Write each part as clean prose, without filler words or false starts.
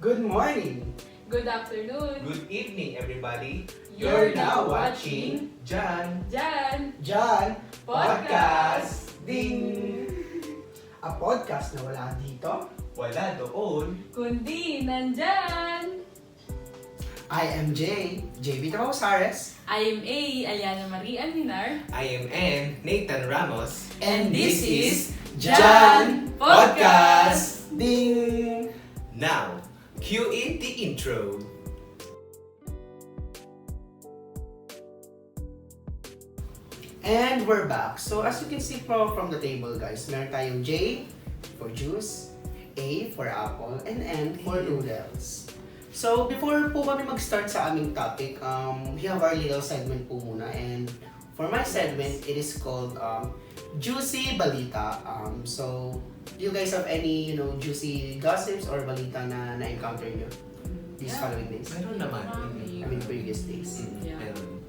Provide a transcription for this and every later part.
Good morning! Good afternoon! Good evening, everybody. You're now watching Jan Jan Jan Podcast! Ding! A podcast na wala dito. Wala doon. Kundi nandyan! I am JB Trausares. I am A. Aliana Marie Alminar. I am N. Nathan Ramos. And this is Jan Podcast! Ding! Now, cue in the intro. And we're back. So as you can see from the table guys, meron tayong J for juice, A for apple, and N for noodles. So before po kami mag-start sa aming topic, we have our little segment po muna. And for my segment, it is called Juicy Balita. So do you guys have any juicy gossips or balita na na-encounter nyo these following days? Meron naman. I mean previous days. Yeah. Meron.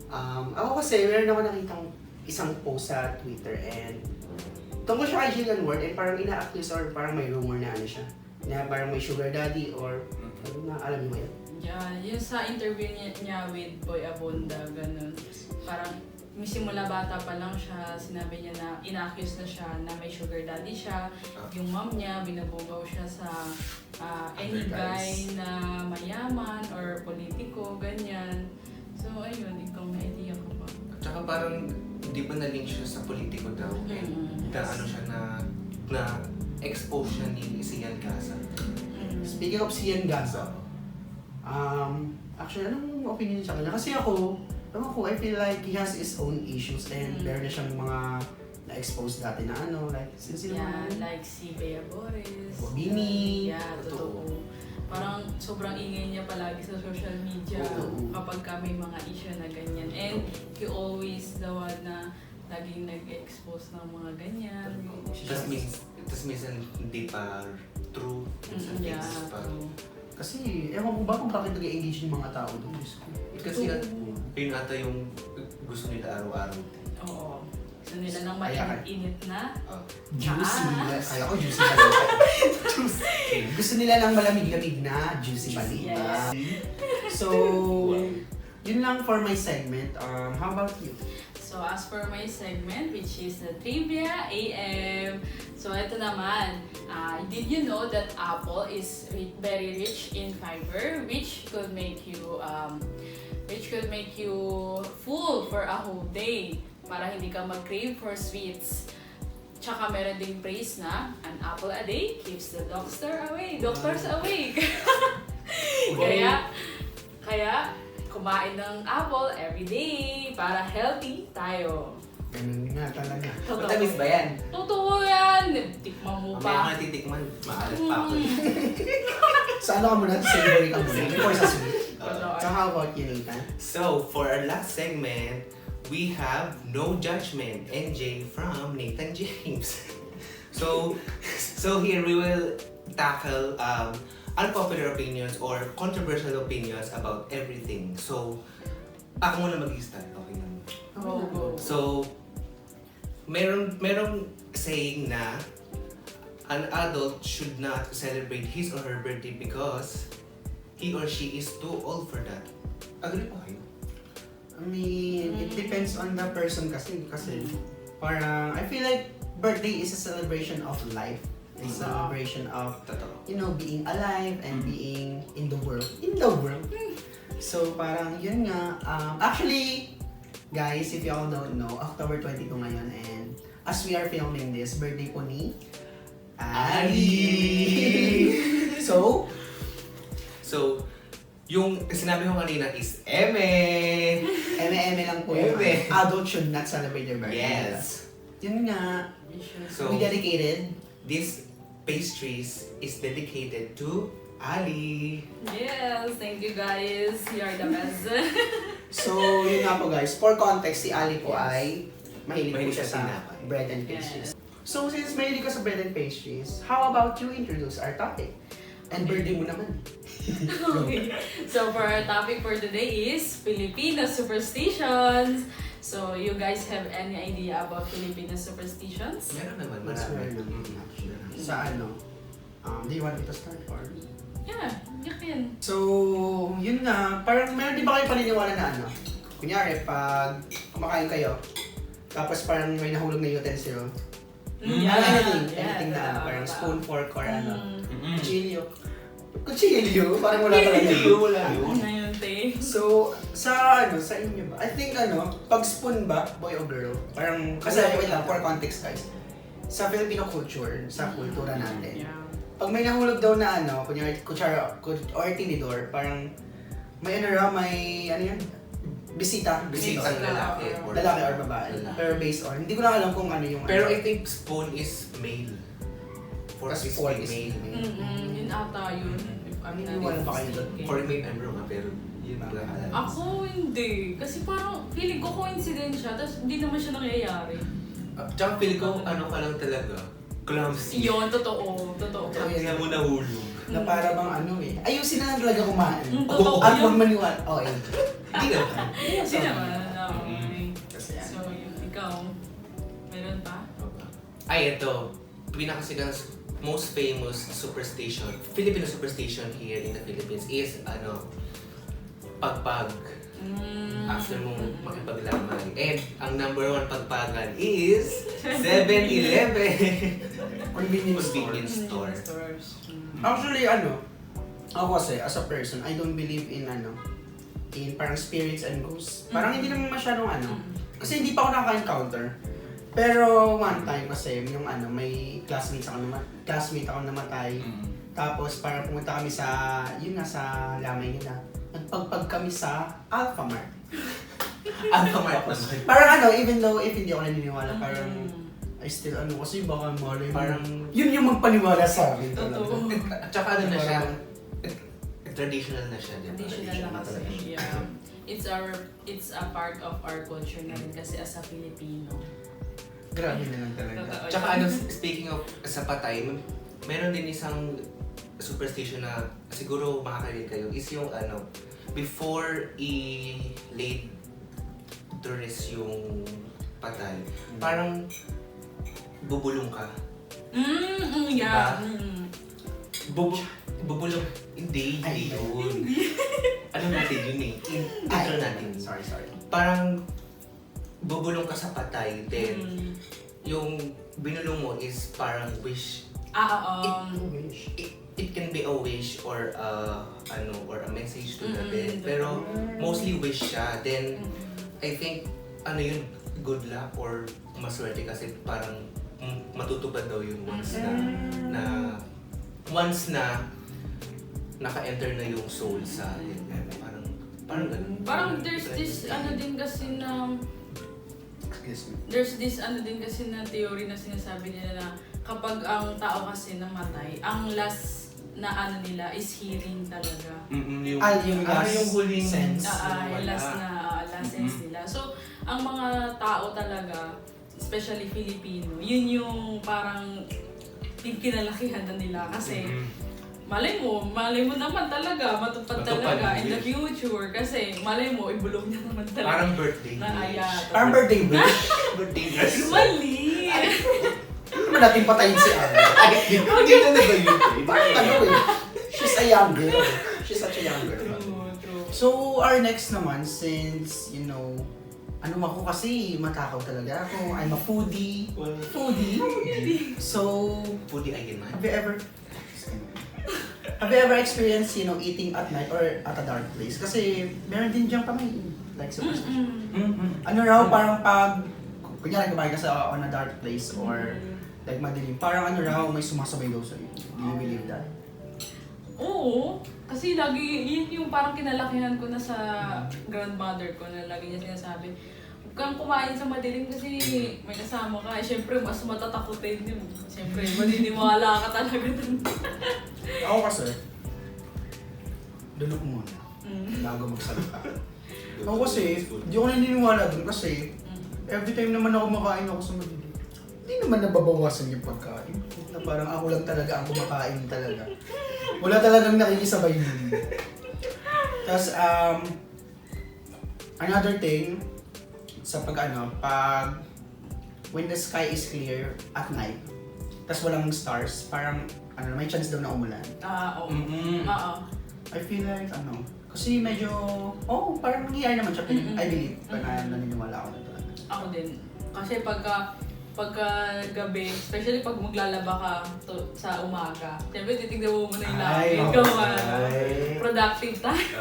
Ako kasi, meron ako nakitang isang post sa Twitter and tungkol siya kay Jillian Ward and parang ina-accuse or parang may rumor na ano siya na parang may sugar daddy or ano na, alam niyo ba yun? Yeah, yun sa interview niya with Boy Abunda, ganun. Parang simula bata pa lang siya, sinabi niya na ina-accuse na siya na may sugar daddy siya. Yung mom niya, binabugaw siya sa any guy na mayaman or politiko, ganyan. So ayun, ikaw may idea ka ba? Tsaka parang, di ba na-link siya sa politiko daw? Mm. Na ano siya na expose siya ni Sian Gaza. Speaking of Sian Gaza, actually anong opinion niyo sa kanya? Kasi ako, I feel like he has his own issues and meron na siyang mga na-expose dati na like sino Yeah, mga like si Bea Boris. Bini. Yeah, totoo. Parang sobrang ingay niya palagi sa social media Totoo. kapag ka may mga issue na ganyan. And he always the one na laging nag-expose ng mga ganyan. Tapos minsan hindi pa true. Minsan Yeah, things pa. true. Kasi ewan ko ba kung bakit nag-engage yung mga tao doon. Kasi yun ata yung gusto nila araw-araw. Oo. Gusto nila ng Kaya- mainit na. Juicy. Ah. Kaya ko juicy balita. Juicy. Gusto nila ng malamig-lamig na juicy balita. So, yun lang for my segment. How about you? So as for my segment, which is the Trivia AM. So ito naman, did you know that apple is very rich in fiber, which could make you full for a whole day para hindi ka mag-crave for sweets. Tsaka meron ding praise na an apple a day keeps the doctors awake. Kaya kumain ng apple every day para healthy tayo. Ganun nga talaga. Totoo. Matamis ba yan? Totoo yan! Tikman mo Mamaya pa. ka natitikman, maalat pa ako. Sa ano ka muna? Savory ka muna. Before sa sweet. Totoo. So how about you, Nathan? So, for our last segment, we have No Judgment, NJ from Nathan James. So here we will tackle unpopular opinions or controversial opinions about everything. So, ako muna mag-start, okay lang. Go. So, merong saying na an adult should not celebrate his or her birthday because he or she is too old for that. Agree pa kayo? I mean, it depends on the person kasi parang I feel like birthday is a celebration of life. It's a celebration of Totoo. being alive and being in the world. So parang yun nga. Actually, guys, if you all don't know, October 22 ngayon and as we are filming this, birthday po ni Ali. So, yung sinabi ko kanina is eme. eme lang po yung Eme. adult should not celebrate their birthday. Yes. Yun nga. So, We dedicated. this pastries is dedicated to Ali. Yes, thank you guys. You are the best. So, yun nga po guys. For context, si Ali po Yes. ay mahilig po Mahilig siya sa sa tinapay. bread and pastries. So, since mahilig ka sa bread and pastries, how about you introduce our topic? And birthday mo naman. Okay. So for our topic for today is Filipino superstitions. So you guys have any idea about Filipino superstitions? Meron naman, Mas marami. well naman actually. Sa ano? Do you want me to start or? Yeah, you can. So, yun nga, parang meron din ba kayo paniniwala na ano? Kunyari, pag kumakain kayo, tapos parang may nahulog na utensil. Anything na ano, parang spoon, fork, or ano. Cuchillo. Cuchillo? Parang wala talaga yun. Wala yun. Ngayon, te. So, sa inyo ba? I think pag spoon ba, boy o girl? Parang, kasi wait lang, for context guys. Sa Filipino culture, sa kultura natin, Yeah. pag may nahulog daw na kunyari, kutsara, or tinidor, parang, may may bisita. Bisita ng lalaki. Lalaki or babae. Lalaki. Pero based on, hindi ko lang alam kung ano yung Pero I think spoon is male. Fork Tapos is fork is male. Yun ata yun. If I'm not Naniniwala ba kayo doon? mistaken. For me, I'm wrong pero yun lang. Ako hindi. Kasi parang feeling ko coincidence siya, tapos hindi naman siya nangyayari. Tsaka feel ko, ano ka lang talaga, clumsy. Yun, totoo. Totoo. Kaya mo nahulog. na para bang ayusin na lang talaga kumain. Totoo At yun. huwag maniwala. Okay. Hindi naman. Kasi naman. Kasi So, yun, ikaw, meron pa? Ay, ito. Pinakasigang most famous superstition, Filipino superstition here in the Philippines is, pagpag. After mong makipaglamay. And ang number one pagpagan is 7-Eleven. Convenience store. Stores. Actually, ako kasi, as a person, I don't believe in in parang spirits and ghosts. Parang hindi naman masyadong kasi hindi pa ako nakaka-encounter. Pero one time kasi, yung may classmate ako namatay. Tapos parang pumunta kami sa lamay nila. Nagpagpag kami sa Alphamart. Alphamart naman. Parang even though if hindi ako naniniwala, parang I still kasi baka malay mo. Parang Yun yung magpaniwala sa akin talaga. Totoo. At saka na siya, traditional na siya. Diba? Traditional na kasi. Yeah. It's a part of our culture na rin kasi as a Filipino. Grabe na lang talaga. Totoo. Tsaka speaking of sa patay, meron din isang superstition na siguro makakarinig kayo is yung before i-lay to rest yung patay, parang bubulong ka. Yeah. Bubulong. Hindi yun. Ano natin yun eh. Intro natin. Sorry. Parang bubulong ka sa patay, then yung binulong mo is parang wish. It can be a wish or or a message to the dead. Pero mostly wish siya. Then I think yun, good luck or maswerte kasi parang matutupad daw yun once na naka-enter na yung soul sa parang ganun. Parang there's this din kasi na theory na sinasabi nila na kapag ang tao kasi namatay, ang last na nila is hearing talaga. Yung last yung huling sense. Yung last sense nila. So, ang mga tao talaga, especially Filipino, yun yung parang kinalakihan na nila kasi malay mo naman talaga, matupad talaga in the future kasi malay mo, ibulong niya naman talaga. Parang birthday wish. Parang birthday wish. Birthday wish. Mali! Ano naman natin patayin si Arlo? Hindi na ba yun? She's a young girl. She's such a young girl. True. So, our next naman, since, ako kasi matakaw talaga ako. I'm a foodie. So, Foodie again, man. Have you ever experienced, eating at night or at a dark place? Kasi meron din diyang pamain. Like superstition. Raw, parang pag, kunyari kumain ka sa on a dark place or like madilim, parang raw, may sumasabay daw sa'yo. Do you believe that? Oo. Kasi lagi, yun yung parang kinalakihan ko na sa grandmother ko na lagi niya sinasabi, huwag kang kumain sa madilim kasi may kasama ka. Siyempre, mas matatakutin yun. Siyempre, maniniwala ka talaga dun. Ako kasi, dulo ko muna. Bago magsalita. Ako kasi, di ako naniniwala dun kasi every time naman ako makain ako sa madilim, hindi naman nababawasan yung pagkain. Na parang ako lang talaga ang kumakain talaga. Wala talagang nakikisabay nun. Tapos, another thing, sa pag when the sky is clear at night, tapos walang stars, parang may chance daw na umulan. Oo. Mm-hmm. Oo. I feel like, kasi medyo, parang nangyayari naman siya, I believe, na naniniwala ako na talaga. Ako din. Kasi pagka gabi, especially pag maglalaba ka sa umaga, siyempre titignan mo muna yung langit. Productive time.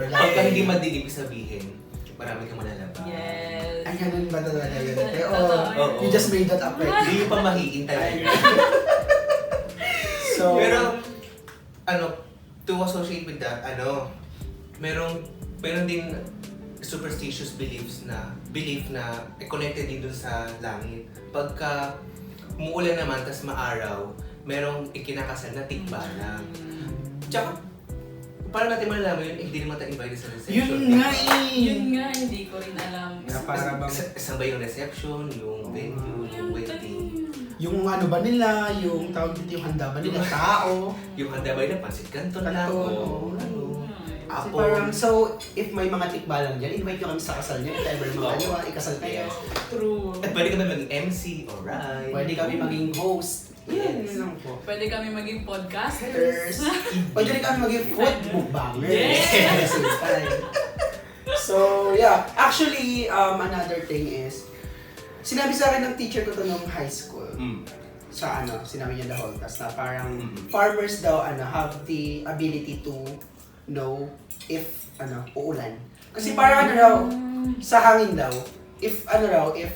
Pagka hindi madilim sabihin, marami kang malalaba. Yes. Ay, ganun ba talaga yun? Totoo. You just made that up right. Hindi pa mahiin talaga. So, Pero, to associate with that, meron din superstitious belief na connected din dun sa langit. Pagka umuulan naman, tas maaraw, merong ikinakasal na tikbalang. Tsaka, paano natin malalaman yun, hindi naman tayo invited sa reception. Yun nga, hindi ko rin alam. Para bang, Saan ba yung reception, yung venue, yung wedding? yung ba nila, yung tawag dito, yung handa ba nila, tao, Yung handa ba yun, pansit canton lang, o Kasi apple. parang, so, if may mga tikbalang dyan, invite nyo kami sa kasal nyo. If ever ikasal kayo. True. At pwede kami maging MC, alright. Pwede kami maging host. Yan, Yes. yun lang po. Pwede kami maging Podcasters. podcasters. Pwede rin kami maging food mukbangers. Yes! Same time. So, yeah. Actually, another thing is, sinabi sa akin ng teacher ko to nung high school. Sa sinabi niya the whole class na parang farmers daw have the ability to know if uulan. Kasi parang raw sa hangin daw, if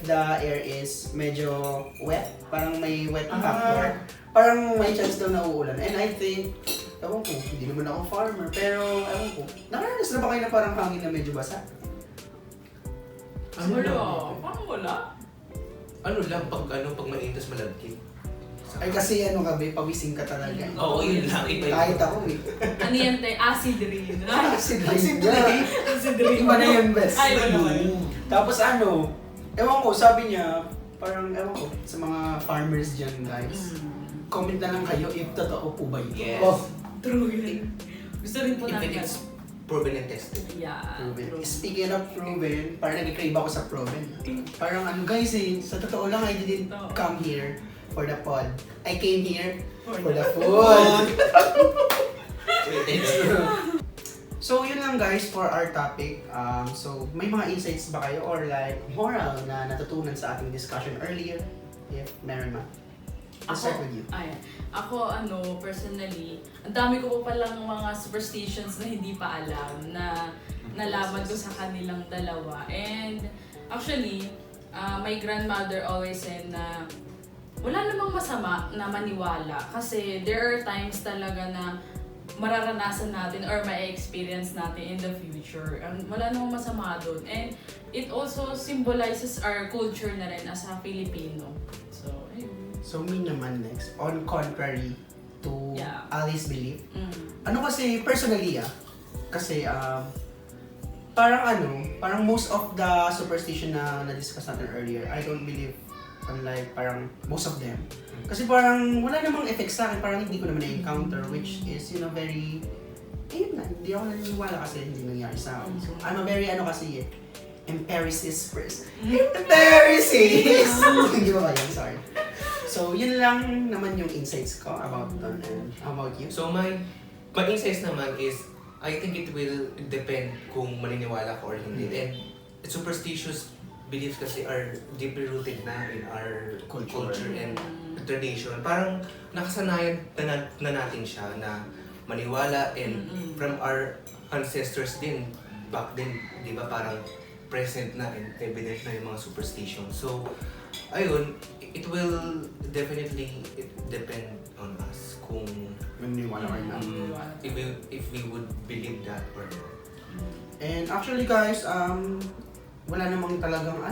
the air is medyo wet, parang may wet factor, parang may chance daw na uulan. And I think, ewan ko, hindi naman ako farmer, pero ewan ko, nakaranas na ba kayo na parang hangin na medyo basa? Wala. Parang wala. Pag mainit, tas malagkit. Ay kasi gabi, pawising ka talaga. Oo, yun lang. Iba yun. Kahit ako eh. Ano yan, te? Acid rain. Acid rain. Acid rain. Iba na yun, best. Ay, iba naman. Tapos ewan ko, sabi niya, parang ewan ko, sa mga farmers dyan guys, comment na lang kayo if totoo po ba ito. Yes. True yun. Gusto rin po If namin. it's proven and tested. Yeah. Proven. True. Speaking of proven, parang nag-crave ako sa proven. Parang guys sa totoo lang, I didn't come here for the pod. I came here for the food. So yun lang guys for our topic. So may mga insights ba kayo or like moral na natutunan sa ating discussion earlier? If meron man. I'll start with you. Ako, personally, ang dami ko pa palang mga superstitions na hindi pa alam na nalaman ko sa kanilang dalawa. And actually, my grandmother always said na wala namang masama na maniwala kasi there are times talaga na mararanasan natin or ma-experience natin in the future. Wala namang masama doon. And it also symbolizes our culture na rin as a Filipino. So, ayun. So me naman next, on contrary to Yeah. Ali's belief. Kasi personally kasi parang most of the superstition na na-discuss natin earlier, I don't believe unlike parang most of them. Kasi parang wala namang effect sa akin, parang hindi ko naman na-encounter which is very hindi ako naniniwala kasi hindi nangyari sa akin. So I'm a very empiricist person. Empiricist! Hindi ba yun? Sorry. So yun lang naman yung insights ko about that. And how about you? So my insights naman is, I think it will depend kung maniniwala ka or hindi. And superstitious beliefs kasi are deeply rooted na in our culture and tradition. Parang nakasanayan na natin siya na maniwala and from our ancestors din back then, di ba, parang present na and evident na yung mga superstition. So, ayun, it will definitely depend on us kung Maniniwala or not. if we would believe that or not. And actually guys, wala namang talagang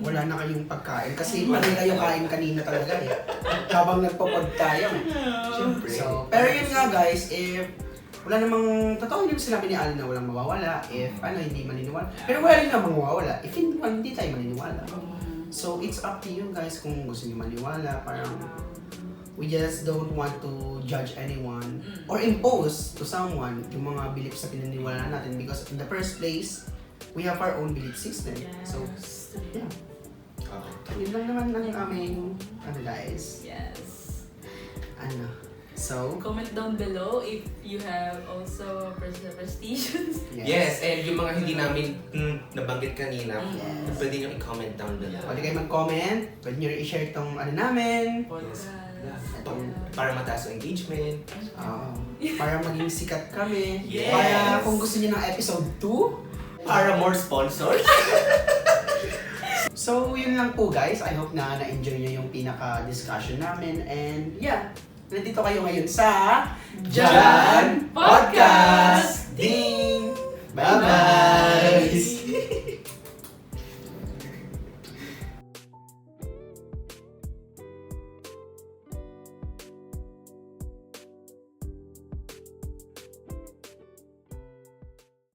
wala na kayong pagkain kasi mali kayo kain kanina talaga habang nagpapod tayo Siyempre. So, pero yun nga guys, if wala namang, totoo hindi sinabi ni Al na walang mawawala, if hindi maniniwala, pero wala rin namang mawawala if hindi tayo maniniwala. So it's up to you guys kung gusto niyo maniwala, parang we just don't want to judge anyone or impose to someone yung mga beliefs sa pinaniniwalaan natin because in the first place, we have our own belief system. Yes. So, yeah. Yun lang naman ang aming, guys. Yes. So, Comment down below if you have also prestigious. Yes, and yung mga hindi namin nabanggit kanina, Yes. pwede nyo i-comment down below. Pwede kayo mag-comment, pwede nyo i-share itong ano namin. Podcast. Para mataas ang engagement. Para maging sikat kami. Yes. Para kung gusto niyo ng episode 2. Para more sponsors. So, yun lang po guys. I hope na na-enjoy nyo yung pinaka-discussion namin. And yeah, nandito kayo ngayon sa Jan Podcast! Ding! Bye-bye!